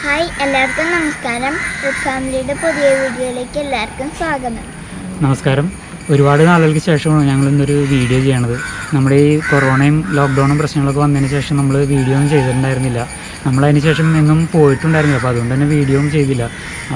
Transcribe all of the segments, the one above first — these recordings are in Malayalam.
ഹായ്, എല്ലാവർക്കും നമസ്കാരം. ഫുഡ് ഫാമിലിയുടെ പുതിയ വീഡിയോയിലേക്ക് എല്ലാവർക്കും സ്വാഗതം. നമസ്കാരം. ഒരുപാട് നാളുകൾക്ക് ശേഷമാണ് ഞങ്ങളിന്നൊരു വീഡിയോ ചെയ്യണത്. നമ്മുടെ ഈ കൊറോണയും ലോക്ക്ഡൗണും പ്രശ്നങ്ങളൊക്കെ വന്നതിന് ശേഷം നമ്മൾ വീഡിയോ ഒന്നും ചെയ്തിട്ടുണ്ടായിരുന്നില്ല. നമ്മളതിന് ശേഷം എങ്ങും പോയിട്ടുണ്ടായിരുന്നില്ല, അപ്പോൾ അതുകൊണ്ട് തന്നെ വീഡിയോ ഒന്നും ചെയ്തില്ല.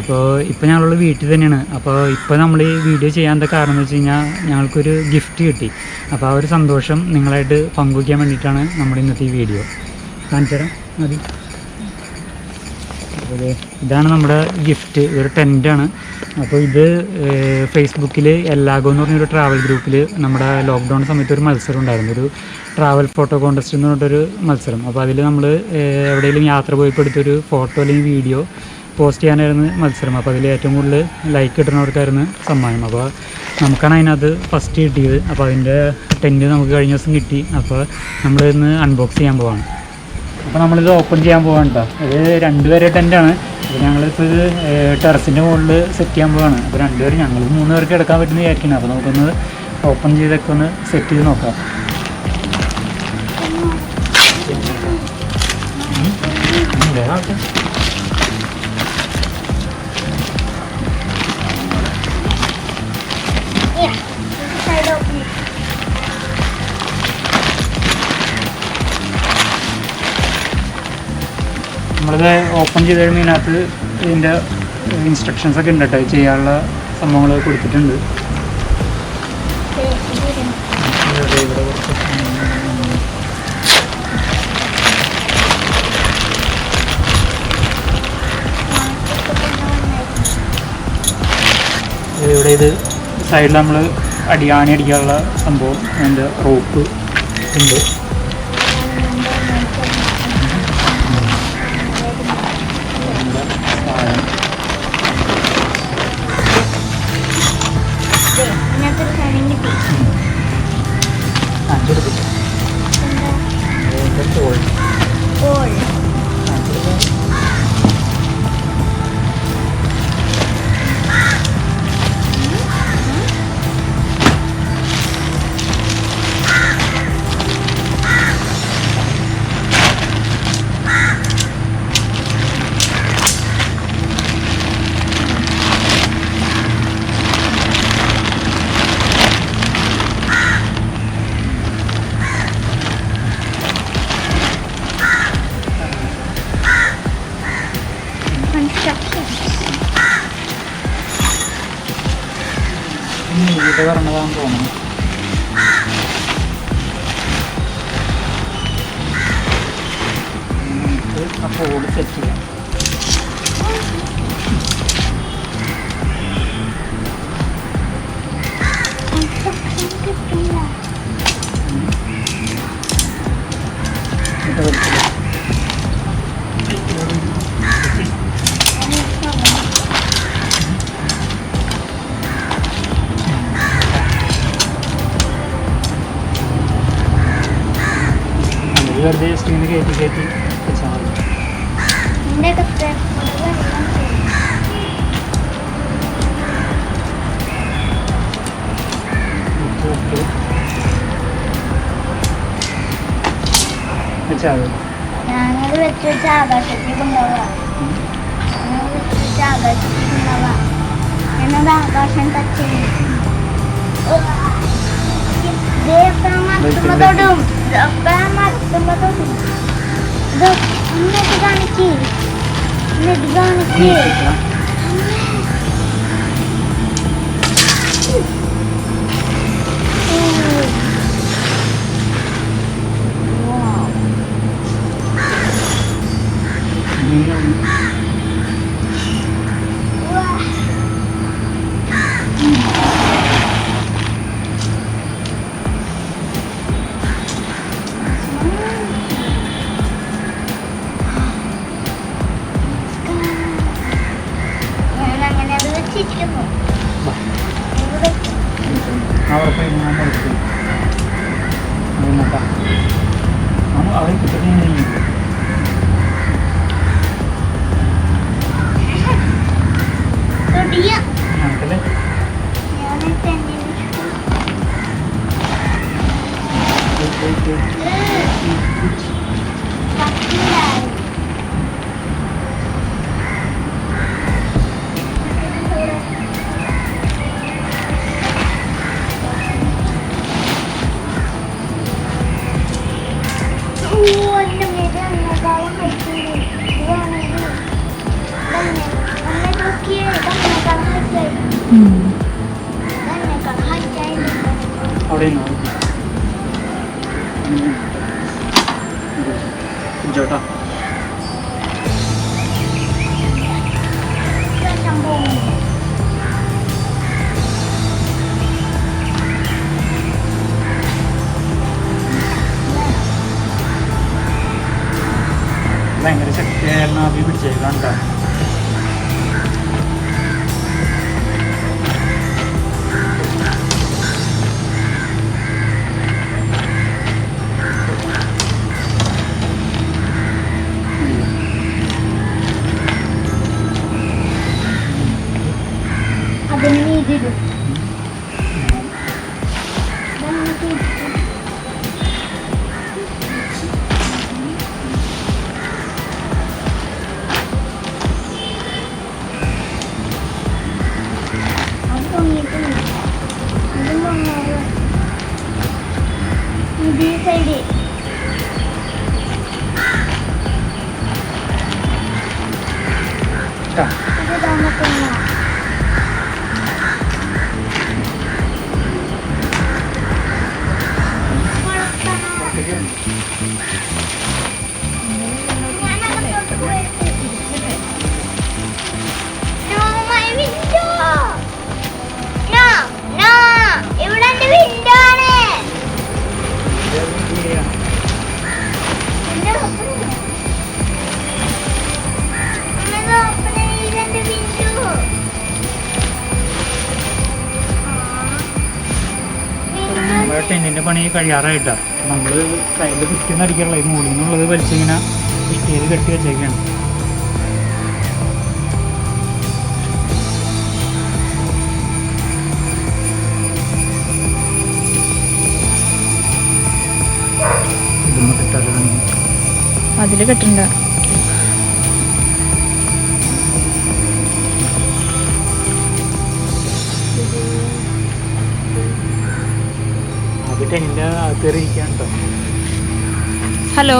അപ്പോൾ ഇപ്പോൾ ഞങ്ങളുള്ള വീട്ടിൽ തന്നെയാണ്. അപ്പോൾ ഇപ്പോൾ നമ്മൾ ഈ വീഡിയോ ചെയ്യാനുള്ള കാരണം എന്ന് വെച്ച് കഴിഞ്ഞാൽ ഞങ്ങൾക്കൊരു ഗിഫ്റ്റ് കിട്ടി. അപ്പോൾ ആ ഒരു സന്തോഷം നിങ്ങളായിട്ട് പങ്കുവയ്ക്കാൻ വേണ്ടിയിട്ടാണ് നമ്മുടെ ഇന്നത്തെ ഈ വീഡിയോ. കാണിച്ചു തരാം മതി. ഇതാണ് നമ്മുടെ ഗിഫ്റ്റ്. ഇതൊരു ടെൻറ്റാണ്. അപ്പോൾ ഇത് ഫേസ്ബുക്കിൽ യല്ലാഗോ എന്ന് പറഞ്ഞൊരു ട്രാവൽ ഗ്രൂപ്പിൽ നമ്മുടെ ലോക്ക്ഡൗൺ സമയത്ത് ഒരു മത്സരം ഉണ്ടായിരുന്നു, ഒരു ട്രാവൽ ഫോട്ടോ കോൺടെസ്റ്റ് എന്ന് പറഞ്ഞിട്ടൊരു മത്സരം. അപ്പോൾ അതിൽ നമ്മൾ എവിടെയെങ്കിലും യാത്ര പോയപ്പോൾ എടുത്തൊരു ഫോട്ടോ അല്ലെങ്കിൽ വീഡിയോ പോസ്റ്റ് ചെയ്യാനായിരുന്നു മത്സരം. അപ്പോൾ അതിൽ ഏറ്റവും കൂടുതൽ ലൈക്ക് കിട്ടുന്നവർക്കായിരുന്നു സമ്മാനം. അപ്പോൾ നമുക്കാണ് അതിനകത്ത് ഫസ്റ്റ് കിട്ടിയത്. അപ്പോൾ അതിൻ്റെ ടെൻറ്റ് നമുക്ക് കഴിഞ്ഞ ദിവസം കിട്ടി. അപ്പോൾ നമ്മളിന്ന് അൺബോക്സ് ചെയ്യാൻ പോവാണ്. അപ്പോൾ നമ്മളിത് ഓപ്പൺ ചെയ്യാൻ പോവാണ് കേട്ടോ. ഇത് 2 പേരെ ടെൻറ്റാണ്. അപ്പോൾ ഞങ്ങളിപ്പോൾ ഇത് ടെറസിൻ്റെ മുകളിൽ സെറ്റ് ചെയ്യാൻ പോവാണ്. അപ്പോൾ 2 പേര്, ഞങ്ങൾ 3 പേർക്ക് എടുക്കാൻ പറ്റുന്ന വിചാരിക്കുന്നത്. അപ്പോൾ നമുക്കൊന്ന് ഓപ്പൺ ചെയ്തൊക്കെ ഒന്ന് സെറ്റ് ചെയ്ത് നോക്കാം. നമ്മളിത് ഓപ്പൺ ചെയ്ത് കഴിയുമ്പോൾ ഇതിനകത്ത് ഇതിൻ്റെ ഇൻസ്ട്രക്ഷൻസൊക്കെ ഉണ്ട് കേട്ടോ. ചെയ്യാനുള്ള സംഭവങ്ങൾ കൊടുത്തിട്ടുണ്ട്. ഇവിടെ ഇത് സൈഡിൽ നമ്മൾ ആണി അടിക്കാനുള്ള സംഭവം, അതിൻ്റെ റോപ്പ് ഉണ്ട്. ഇത് പറഞ്ഞതാണെന്ന് തോന്നുന്നു. അപ്പോൾ ഓട് സെറ്റ് ചെയ്യാം. വെറുതെ സ്ക്രീനിൽ കയറ്റി വെച്ചാൽ മതി. വെച്ചാൽ ഞങ്ങൾ വെച്ച് ആകാശത്തിൽ കൊണ്ടുപോവാം. എന്നോട് ആകാശം ടച്ച് ചെയ്യും. മരത്തുമ്പത്തോടും മരത്തുമ്പത്തോടും എന്നിട്ട് കാണിക്ക്. അവിടെ ചേട്ടാ ഭയങ്കര ശക്തിയായിരുന്നു ആവി പിടിച്ചേക്കാം കേട്ടോ. ടെന്നിൻ്റെ പണി കഴിയാറായിട്ടാണ്. നമ്മൾ കയ്യിൽ കുറ്റിന്ന് അടിക്കാനുള്ള മുകളിൽ നിന്നുള്ളത് വലിച്ചിങ്ങനെ കുറ്റിയിൽ കെട്ടി വെച്ചേക്കാണ്. അതിൽ കെട്ടണ്ട. ഹലോ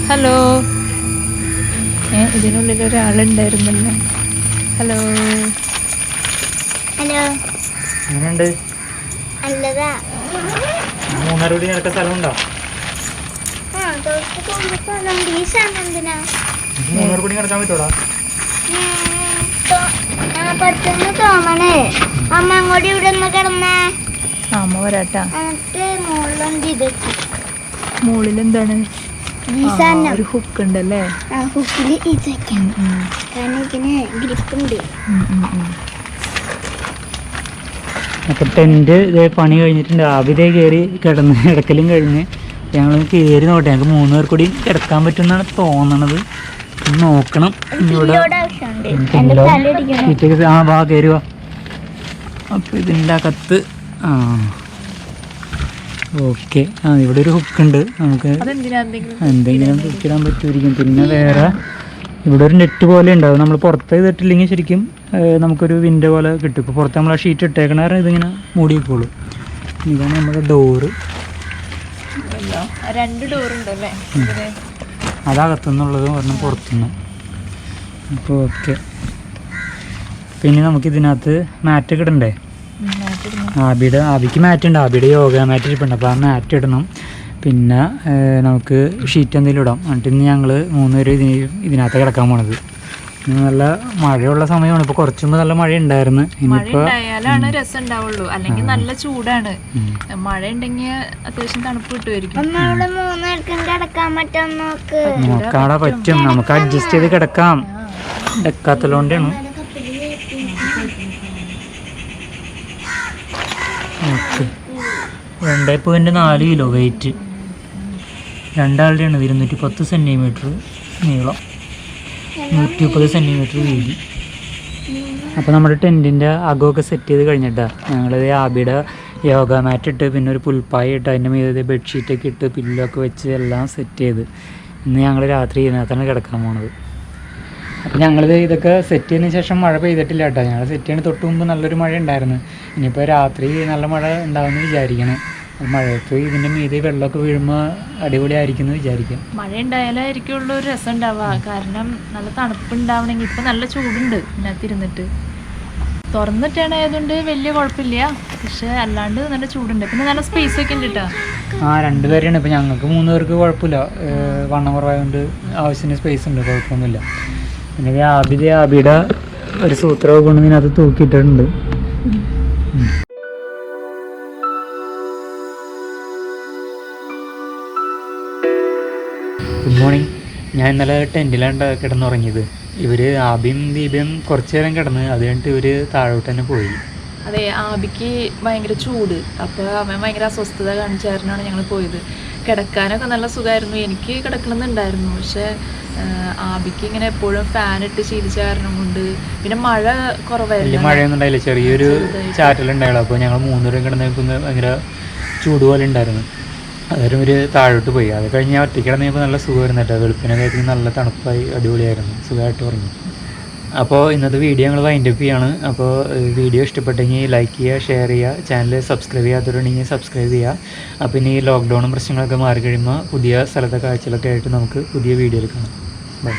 ഹലോ, ഇതിനുള്ളിൽ ഒരാളുണ്ടായിരുന്നല്ലോ. ഹലോ ഹലോ, എങ്ങനെയുണ്ട്? നല്ലതാ. മൂന്നാർ കൂടി നടക്കാൻ സ്ഥലമുണ്ടോ? മൂന്നാർ കൂടി നടക്കാൻ പറ്റൂടാ? പറ്റുന്ന തോന്നണേ. അമ്മ അങ്ങോട്ട് ഇവിടെ ഒന്ന് കിടന്നേ. അമ്മ വരാട്ടാ. മുകളിൽ എന്താണ്? ഒരു ഹുക്ക് ഉണ്ടല്ലേ? ഹുക്കില് കാരണം ഇതിന് ഗ്രിപ്പ് ഉണ്ട്. അപ്പം ടെൻറ്റ് ഇതേ പണി കഴിഞ്ഞിട്ടുണ്ട്. ആവിതേ കയറി കിടന്ന് കിടക്കലും കഴിഞ്ഞ് ഞങ്ങൾ കയറി നോട്ടെ. ഞങ്ങൾക്ക് 3 പേർ കൂടി കിടക്കാൻ പറ്റുമെന്നാണ് തോന്നണത്. നോക്കണം. ഇവിടെ വാ കയറുക. അപ്പോൾ ഇതിൻ്റെ അകത്ത് ഓക്കെ. ഇവിടെ ഒരു ഹുക്കുണ്ട്. നമുക്ക് എന്തെങ്കിലും തൂക്കിടാൻ പറ്റുമായിരിക്കും. പിന്നെ വേറെ ഇവിടെ ഒരു നെറ്റ് പോലെ ഉണ്ടാവും. നമ്മൾ പുറത്ത് ചെയ്തിട്ടില്ലെങ്കിൽ ശരിക്കും നമുക്കൊരു വിൻഡോ പോലെ കിട്ടും. ഇപ്പോൾ പുറത്ത് നമ്മൾ ആ ഷീറ്റ് ഇട്ടേക്കണ കാരണം ഇതിങ്ങനെ മൂടി വെക്കുള്ളൂ. ഇതാണ് നമ്മുടെ ഡോറ്. 2 ഡോറുണ്ടല്ലേ? അതകത്തുനിന്നുള്ളത് ഒരെണ്ണം പുറത്തുനിന്ന്. അപ്പോൾ ഓക്കെ. പിന്നെ നമുക്കിതിനകത്ത് മാറ്റ് ഇടണ്ടേ? ആബിക്ക് മാറ്റ് ഉണ്ട്. ആബിയുടെ യോഗ മാറ്റ് ഇരിപ്പുണ്ട്. അപ്പോൾ ആ മാറ്റ് ഇടണം. പിന്നെ നമുക്ക് ഷീറ്റ് എന്തെങ്കിലും ഇടാം. എന്നിട്ട് ഇന്ന് ഞങ്ങൾ 3 പേര് ഇതിനകത്ത് കിടക്കാൻ പോണത്. നല്ല മഴയുള്ള സമയമാണ്. ഇപ്പോൾ കുറച്ച് മുമ്പ് നല്ല മഴ ഉണ്ടായിരുന്നു. ഇനിയിപ്പോൾ രസം ഉണ്ടാവുള്ളൂ, അല്ലെങ്കിൽ നല്ല ചൂടാണ്. മഴ ഉണ്ടെങ്കിൽ അത്യാവശ്യം തണുപ്പ് കിട്ടുമായിരിക്കും. നോക്കാടെ പറ്റും. നമുക്ക് അഡ്ജസ്റ്റ് ചെയ്ത് കിടക്കാം. ഡെക്കാത്തലോണ്ടാണ്. ഓക്കെ. 2.4 kilo weight. 2 ആളുടെയാണ്. 210 സെൻറ്റിമീറ്റർ നീളം, 130 സെൻറ്റിമീറ്റർ വീതി. അപ്പോൾ നമ്മുടെ ടെൻറ്റിൻ്റെ അകമൊക്കെ സെറ്റ് ചെയ്ത് കഴിഞ്ഞിട്ടാണ് ഞങ്ങളത് ആബിയുടെ യോഗ മാറ്റ് ഇട്ട് പിന്നെ ഒരു പുൽപ്പായ ഇട്ട് അതിൻ്റെ മീതെ ബെഡ്ഷീറ്റൊക്കെ ഇട്ട് പില്ലൊക്കെ വെച്ച് എല്ലാം സെറ്റ് ചെയ്ത് ഇന്ന് ഞങ്ങൾ രാത്രി ഇതിനകത്താണ് കിടക്കാൻ പോണത്. അപ്പോൾ ഞങ്ങളിത് ഇതൊക്കെ സെറ്റ് ചെയ്തതിന് ശേഷം മഴ പെയ്തിട്ടില്ല കേട്ടോ. ഞങ്ങൾ സെറ്റ് ചെയ്യുന്ന തൊട്ട് മുമ്പ് നല്ലൊരു മഴ ഉണ്ടായിരുന്നു. ഇനിയിപ്പോൾ രാത്രി നല്ല മഴ ഉണ്ടാവുമെന്ന് വിചാരിക്കണം. മഴയത്ത് ഇതിൻ്റെ മീതെ വെള്ളമൊക്കെ വീഴുമ്പോൾ അടിപൊളിയായിരിക്കും എന്ന് വിചാരിക്കാം. മഴ ഉണ്ടായാലായിരിക്കുള്ളൂ ഒരു രസം ഉണ്ടാവുക. കാരണം നല്ല തണുപ്പ് ഉണ്ടാവണമെങ്കിൽ ഇപ്പം നല്ല ചൂടുണ്ട് ഇതിനകത്ത് ഇരുന്നിട്ട്. തുറന്നിട്ടാണ് ആയതുകൊണ്ട് വലിയ കുഴപ്പമില്ല, പക്ഷെ അല്ലാണ്ട് നല്ല ചൂടുണ്ട്. പിന്നെ നല്ല സ്പേസ് ഒക്കെ ഉണ്ട് കേട്ടോ. 2 പേരാണ്. ഇപ്പം ഞങ്ങൾക്ക് 3 പേർക്ക് കുഴപ്പമില്ല, വണ്ണം കുറവായതുകൊണ്ട് ആവശ്യത്തിന് സ്പേസ് ഉണ്ട്, കുഴപ്പമൊന്നുമില്ല. പിന്നെ ആബിയുടെ ഒരു സൂത്രമൊക്കെ കൊണ്ട് ഇതിനകത്ത് തൂക്കിയിട്ടുണ്ട്. Good morning. ഞാൻ ഇന്നലെ ടെൻറ്റിലാണ് കിടന്നുറങ്ങിയത്. ഇവർ ആബിയും ദീപയും കുറച്ച് നേരം കിടന്ന്, അത് കഴിഞ്ഞിട്ട് ഇവർ താഴോട്ട് തന്നെ പോയി. അതെ, ആബിക്ക് ഭയങ്കര ചൂട്, അപ്പോൾ അവൻ ഭയങ്കര അസ്വസ്ഥത കാണിച്ചായിരുന്നാണ് ഞങ്ങൾ പോയത്. കിടക്കാനൊക്കെ നല്ല സുഖമായിരുന്നു, എനിക്ക് കിടക്കണമെന്നുണ്ടായിരുന്നു. പക്ഷേ ആബിക്ക് ഇങ്ങനെ എപ്പോഴും ഫാൻ ഇട്ട് ശീലിച്ച കാരണം കൊണ്ട്, പിന്നെ മഴ കുറവായിരുന്നു, മഴയൊന്നും ഉണ്ടായില്ല, ചെറിയൊരു ചാറ്റലുണ്ടായുള്ളൂ. അപ്പോൾ ഞങ്ങൾ 3 പേരും കിടന്നപ്പോൾ ഭയങ്കര ചൂട് പോലെ ഉണ്ടായിരുന്നു. അന്നേരം ഒരു താഴോട്ട് പോയി. അത് കഴിഞ്ഞ് ഒറ്റയ്ക്ക് കിടന്നപ്പോൾ നല്ല സുഖമായിരുന്നു കേട്ടോ. വെളുപ്പിനൊക്കെ നല്ല തണുപ്പായി അടിപൊളിയായിരുന്നു, സുഖമായിട്ട് ഉറങ്ങി. അപ്പോൾ ഇന്നത്തെ വീഡിയോ ഞങ്ങൾ വൈൻഡപ്പ് ചെയ്യാണ്. അപ്പോൾ വീഡിയോ ഇഷ്ടപ്പെട്ടെങ്കിൽ ലൈക്ക് ചെയ്യുക, ഷെയർ ചെയ്യുക, ചാനൽ സബ്സ്ക്രൈബ് ചെയ്യാത്തവരുണ്ടെങ്കിൽ സബ്സ്ക്രൈബ് ചെയ്യുക. അപ്പോൾ ഇനി ലോക്ക്ഡൗണും പ്രശ്നങ്ങളൊക്കെ മാറി കഴിയുമ്പോൾ പുതിയ സ്ഥലത്തെ കാഴ്ചകളൊക്കെ ആയിട്ട് നമുക്ക് പുതിയ വീഡിയോയിൽ കാണാം. ബൈ.